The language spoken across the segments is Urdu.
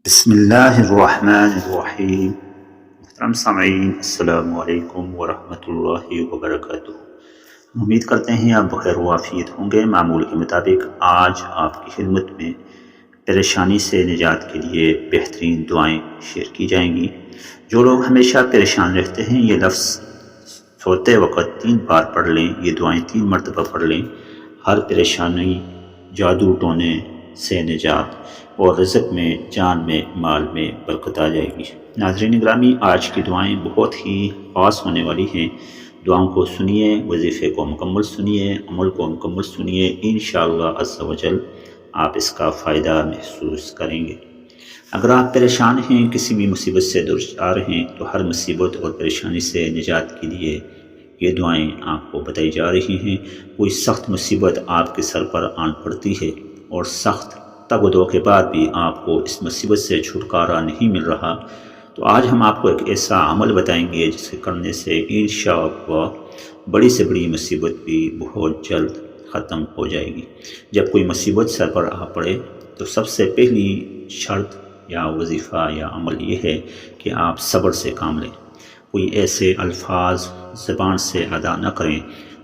بسم اللہ الرحمن الرحیم۔ محترم سامعین، السلام علیکم ورحمۃ اللہ وبرکاتہ۔ امید کرتے ہیں آپ بخیر و عافیت ہوں گے۔ معمول کے مطابق آج آپ کی خدمت میں پریشانی سے نجات کے لیے بہترین دعائیں شیئر کی جائیں گی۔ جو لوگ ہمیشہ پریشان رہتے ہیں، یہ لفظ سوتے وقت 3 بار پڑھ لیں، یہ دعائیں 3 مرتبہ پڑھ لیں۔ ہر پریشانی، جادو ٹونے سے نجات اور رزق میں، جان میں، مال میں برکت آ جائے گی۔ ناظرین گرامی، آج کی دعائیں بہت ہی خاص ہونے والی ہیں۔ دعاؤں کو سنیے، وظیفے کو مکمل سنیے، عمل کو مکمل سنیے، انشاءاللہ عز و جل آپ اس کا فائدہ محسوس کریں گے۔ اگر آپ پریشان ہیں، کسی بھی مصیبت سے درچار ہیں، تو ہر مصیبت اور پریشانی سے نجات کے لیے یہ دعائیں آپ کو بتائی جا رہی ہیں۔ کوئی سخت مصیبت آپ کے سر پر آن پڑتی ہے اور سخت تگ و دو کے بعد بھی آپ کو اس مصیبت سے چھٹکارا نہیں مل رہا، تو آج ہم آپ کو ایک ایسا عمل بتائیں گے جس کے کرنے سے انشاءاللہ بڑی سے بڑی مصیبت بھی بہت جلد ختم ہو جائے گی۔ جب کوئی مصیبت سر پر آ پڑے تو سب سے پہلی شرط یا وظیفہ یا عمل یہ ہے کہ آپ صبر سے کام لیں۔ کوئی ایسے الفاظ زبان سے ادا نہ کریں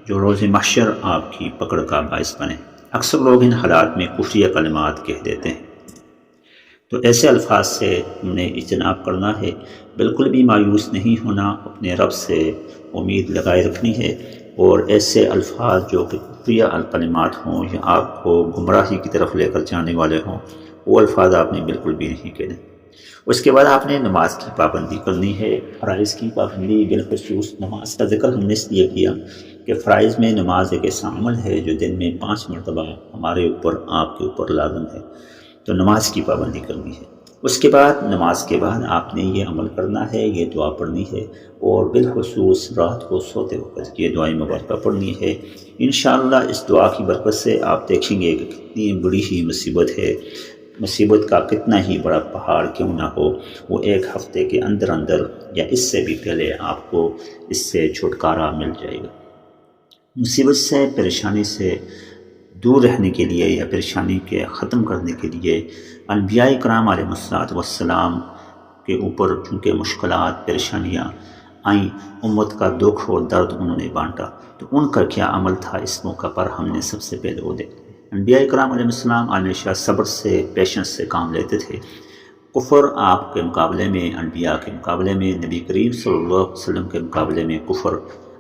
جو روز محشر آپ کی پکڑ کا باعث بنے۔ اکثر لوگ ان حالات میں کفریہ کلمات کہہ دیتے ہیں، تو ایسے الفاظ سے ہم نے اجتناب کرنا ہے۔ بالکل بھی مایوس نہیں ہونا، اپنے رب سے امید لگائے رکھنی ہے، اور ایسے الفاظ جو کہ کفریہ کلمات ہوں یا آپ کو گمراہی کی طرف لے کر جانے والے ہوں، وہ الفاظ آپ نے بالکل بھی نہیں کہنے۔ اس کے بعد آپ نے نماز کی پابندی کرنی ہے۔ فرائض کی پابندی، بالخصوص نماز کا ذکر ہم نے اس لیے کیا کہ فرائض میں نماز ایک ایسا عمل ہے جو دن میں 5 مرتبہ ہمارے اوپر، آپ کے اوپر لازم ہے، تو نماز کی پابندی کرنی ہے۔ اس کے بعد، نماز کے بعد آپ نے یہ عمل کرنا ہے، یہ دعا پڑھنی ہے، اور بالخصوص رات کو سوتے وقت یہ دعائیں مبارکہ پڑھنی ہے۔ انشاءاللہ اس دعا کی برکت سے آپ دیکھیں گے کہ کتنی بڑی ہی مصیبت ہے، مصیبت کا کتنا ہی بڑا پہاڑ کیوں نہ ہو، وہ 1 ہفتے کے اندر اندر یا اس سے بھی پہلے آپ کو اس سے چھٹکارا مل جائے گا۔ مصیبت سے، پریشانی سے دور رہنے کے لیے یا پریشانی کے ختم کرنے کے لیے انبیاء کرام علیہ السلام کے اوپر چونکہ مشکلات، پریشانیاں آئیں، امت کا دکھ اور درد انہوں نے بانٹا، تو ان کا کیا عمل تھا، اس موقع پر ہم نے سب سے پہلے وہ دیکھا۔ انبیاء کرام علیہ السلام ہمیشہ صبر سے، پیشنس سے کام لیتے تھے۔ کفر آپ کے مقابلے میں، انبیاء کے مقابلے میں، نبی کریم صلی اللہ علیہ وسلم کے مقابلے میں کفر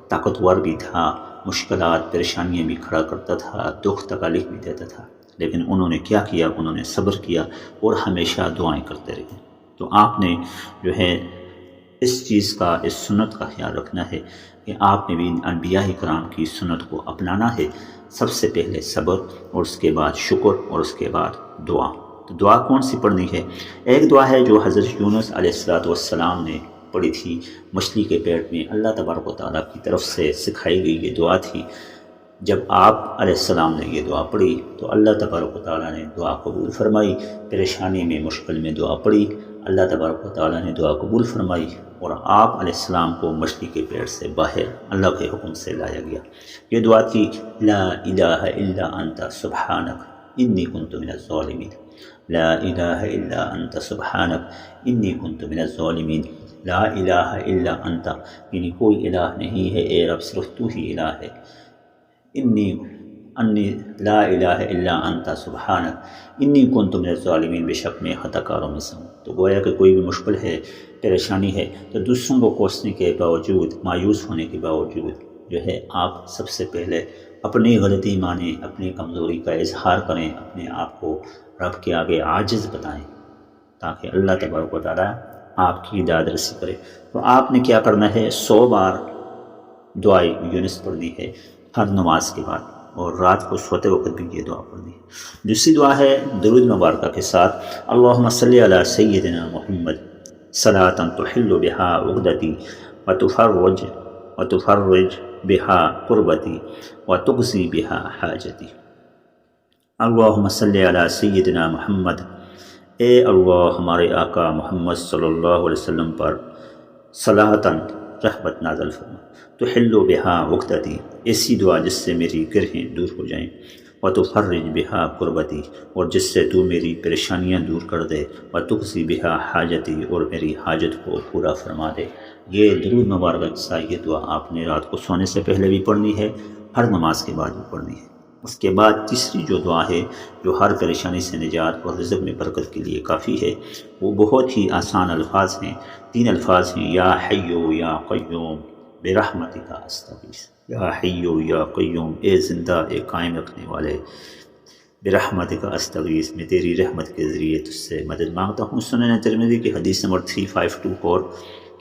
طاقتور بھی تھا، مشکلات، پریشانیاں بھی کھڑا کرتا تھا، دکھ تکالیف بھی دیتا تھا، لیکن انہوں نے کیا کیا؟ انہوں نے صبر کیا اور ہمیشہ دعائیں کرتے رہے۔ تو آپ نے جو ہے اس چیز کا، اس سنت کا خیال رکھنا ہے کہ آپ نے بھی انبیاء کرام کی سنت کو اپنانا ہے۔ سب سے پہلے صبر، اور اس کے بعد شکر، اور اس کے بعد دعا۔ تو دعا کون سی پڑھنی ہے؟ ایک دعا ہے جو حضرت یونس علیہ السلام نے پڑھی تھی مچھلی کے پیٹ میں، اللہ تبارک و تعالیٰ کی طرف سے سکھائی گئی یہ دعا تھی۔ جب آپ علیہ السلام نے یہ دعا پڑھی تو اللہ تبارک و تعالیٰ نے دعا قبول فرمائی۔ پریشانی میں، مشکل میں دعا پڑھی، اللہ تبارک و تعالیٰ نے دعا قبول فرمائی، اور آپ علیہ السلام کو مچھلی کے پیٹ سے باہر اللہ کے حکم سے لایا گیا۔ یہ دعا تھی، لا الہ الا انت سبحانک انی کنت من الظالمین۔ لا الہ الا انت سبحانک انی کنت من الظالمین۔ لا الہ الا انت، یعنی کوئی الہ نہیں ہے اے رب، صرف تو ہی الہ ہے۔ انی لا الہ الا انت سبحانک انی کنت من الظالمین، بے شک میں خطا کاروں میں سے ہوں۔ تو گویا کہ کوئی بھی مشکل ہے، پریشانی ہے، تو دوسروں کو کوسنے کے باوجود، مایوس ہونے کے باوجود جو ہے آپ سب سے پہلے اپنی غلطی مانیں، اپنی کمزوری کا اظہار کریں، اپنے آپ کو رب کے آگے عاجز بتائیں، تاکہ اللہ تبارک و تعالیٰ آپ کی داد رسی کرے۔ تو آپ نے کیا کرنا ہے؟ 100 بار دعائے یونس پڑھنی ہے ہر نماز کے بعد، اور رات کو سوتے وقت بھی یہ دعا پڑھنی ہے۔ دوسری دعا ہے درود مبارکہ کے ساتھ، اللہم صلی علی سیدنا محمد صلاۃ تحل بہا عقدتی وتفرج بہا قربتی وتقضی بہا حاجتی۔ اللہم صلی علی سیدنا محمد، اے اللہ ہمارے آقا محمد صلی اللہ علیہ وسلم پر صلاۃً رحمت نازل فرما، تحل بہا عقدتی، ایسی دعا جس سے میری گرہیں دور ہو جائیں، وتفرج بہا قربتی، اور جس سے تو میری پریشانیاں دور کر دے، وتقضی بہا حاجتی، اور میری حاجت کو پورا فرما دے۔ یہ درود مبارک کا یہ دعا آپ نے رات کو سونے سے پہلے بھی پڑھنی ہے، ہر نماز کے بعد بھی پڑھنی ہے۔ اس کے بعد تیسری جو دعا ہے جو ہر پریشانی سے نجات اور رزق میں برکت کے لیے کافی ہے، وہ بہت ہی آسان الفاظ ہیں، 3 الفاظ ہیں، یا حیو یا قیوم برحمتک استغیث۔ یا حیو یا قیوم، اے زندہ اے قائم رکھنے والے، برحمتک استغیث، میں تیری رحمت کے ذریعے تجھ سے مدد مانگتا ہوں۔ سنن ترمذی کی حدیث نمبر 3524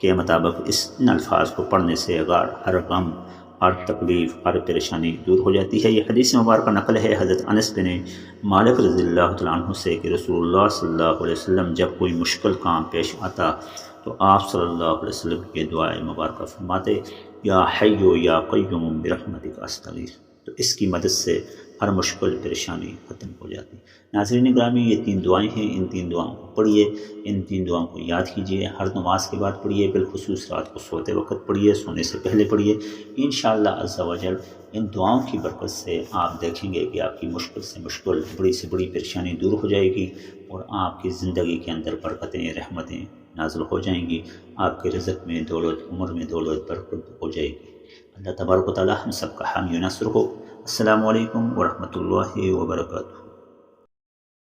کے مطابق ان الفاظ کو پڑھنے سے ہر غم، ہر تکلیف، ہر پریشانی دور ہو جاتی ہے۔ یہ حدیث مبارکہ نقل ہے حضرت انس بن مالک رضی اللہ تعالیٰ عنہ سے کہ رسول اللہ صلی اللہ علیہ وسلم جب کوئی مشکل کام پیش آتا تو آپ صلی اللہ علیہ وسلم یہ دعائے مبارکہ فرماتے، یا حیو یا قیوم برحمتک استغیث، تو اس کی مدد سے ہر مشکل پریشانی ختم ہو جاتی۔ ناظرین گرامی، یہ 3 دعائیں ہیں، ان 3 دعاؤں کو پڑھیے، ان 3 دعاؤں کو یاد کیجیے، ہر نماز کے بعد پڑھیے، بالخصوص رات کو سوتے وقت پڑھیے، سونے سے پہلے پڑھیے۔ انشاءاللہ عز و جل ان دعاؤں کی برکت سے آپ دیکھیں گے کہ آپ کی مشکل سے مشکل، بڑی سے بڑی پریشانی دور ہو جائے گی، اور آپ کی زندگی کے اندر برکتیں، رحمتیں نازل ہو جائیں گی، آپ کے رزق میں دولت، عمر میں دولت، برکت ہو جائے گی۔ اللہ تبارک و تعالی ہم سب کا حامی و ناصر ہو۔ السلام علیکم ورحمۃ اللہ وبرکاتہ۔